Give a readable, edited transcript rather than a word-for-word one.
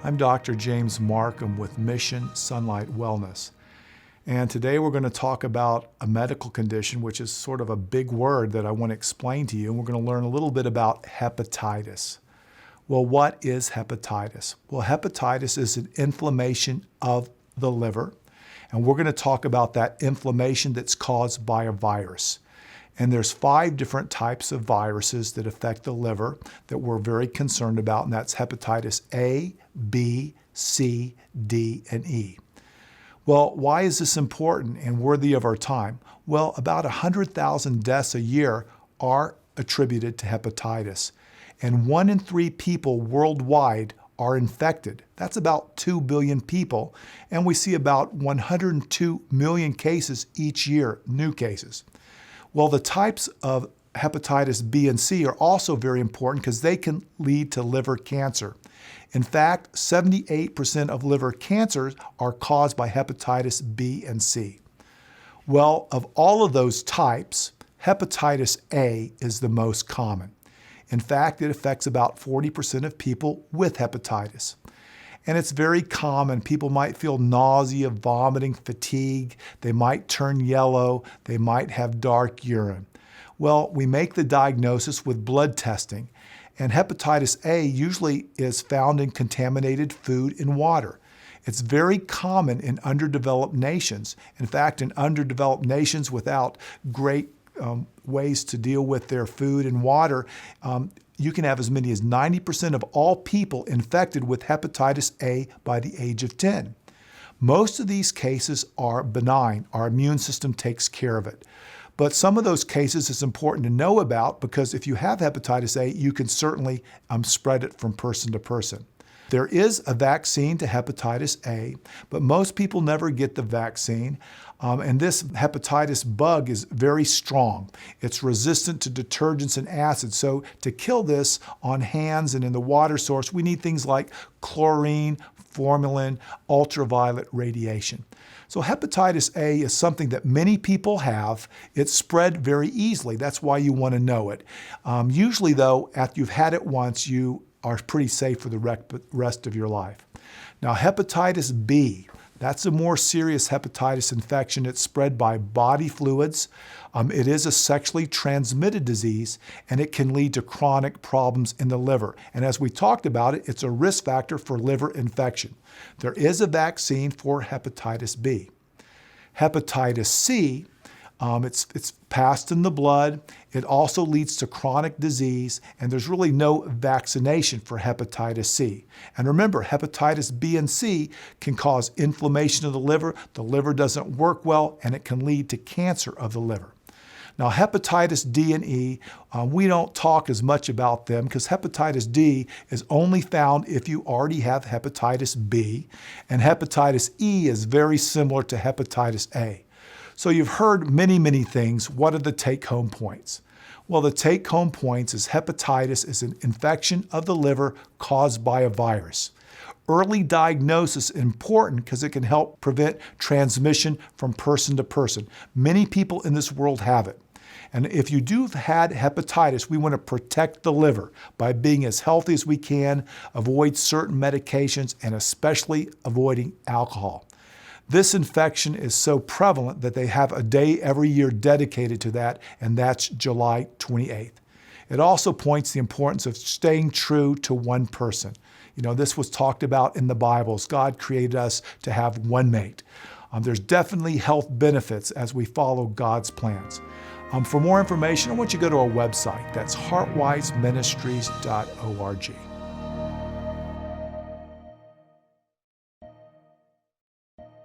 I'm Dr. James Markham with Mission Sonlight Wellness. And today we're going to talk about a medical condition, which is sort of a big word that I want to explain to you. And we're going to learn a little bit about hepatitis. Well, what is hepatitis? Well, hepatitis is an inflammation of the liver. And we're going to talk about that inflammation that's caused by a virus. And there's 5 different types of viruses that affect the liver that we're very concerned about, and that's hepatitis A, B, C, D, and E. Well, why is this important and worthy of our time? Well, about 100,000 deaths a year are attributed to hepatitis, and 1 in 3 people worldwide are infected. That's about 2 billion people, and we see about 102 million cases each year, new cases. Well, the types of hepatitis B and C are also very important because they can lead to liver cancer. In fact, 78% of liver cancers are caused by hepatitis B and C. Well, of all of those types, hepatitis A is the most common. In fact, it affects about 40% of people with hepatitis. And it's very common. People might feel nausea, vomiting, fatigue. They might turn yellow. They might have dark urine. Well, we make the diagnosis with blood testing. And hepatitis A usually is found in contaminated food and water. It's very common in underdeveloped nations. In fact, in underdeveloped nations without great ways to deal with their food and water, you can have as many as 90% of all people infected with hepatitis A by the age of 10. Most of these cases are benign. Our immune system takes care of it. But some of those cases is important to know about because if you have hepatitis A, you can certainly spread it from person to person. There is a vaccine to hepatitis A, but most people never get the vaccine. And this hepatitis bug is very strong. It's resistant to detergents and acids. So to kill this on hands and in the water source, we need things like chlorine, formalin, ultraviolet radiation. So hepatitis A is something that many people have. It's spread very easily. That's why you want to know it. Usually though, after you've had it once, you are pretty safe for the rest of your life. Now, hepatitis B, that's a more serious hepatitis infection. It's spread by body fluids. It is a sexually transmitted disease, and it can lead to chronic problems in the liver. And as we talked about it, it's a risk factor for liver infection. There is a vaccine for hepatitis B. Hepatitis C, it's passed in the blood. It also leads to chronic disease, and there's really no vaccination for hepatitis C. And remember, hepatitis B and C can cause inflammation of the liver doesn't work well, and it can lead to cancer of the liver. Now, hepatitis D and E, we don't talk as much about them because hepatitis D is only found if you already have hepatitis B, and hepatitis E is very similar to hepatitis A. So you've heard many things. What are the take-home points? Well, the take-home points is hepatitis is an infection of the liver caused by a virus. Early diagnosis is important because it can help prevent transmission from person to person. Many people in this world have it. And if you do have had hepatitis, we want to protect the liver by being as healthy as we can, avoid certain medications, and especially avoiding alcohol. This infection is so prevalent that they have a day every year dedicated to that, and that's July 28th. It also points the importance of staying true to one person. You know, this was talked about in the Bibles. God created us to have one mate. There's definitely health benefits as we follow God's plans. For more information, I want you to go to our website. That's heartwiseministries.org.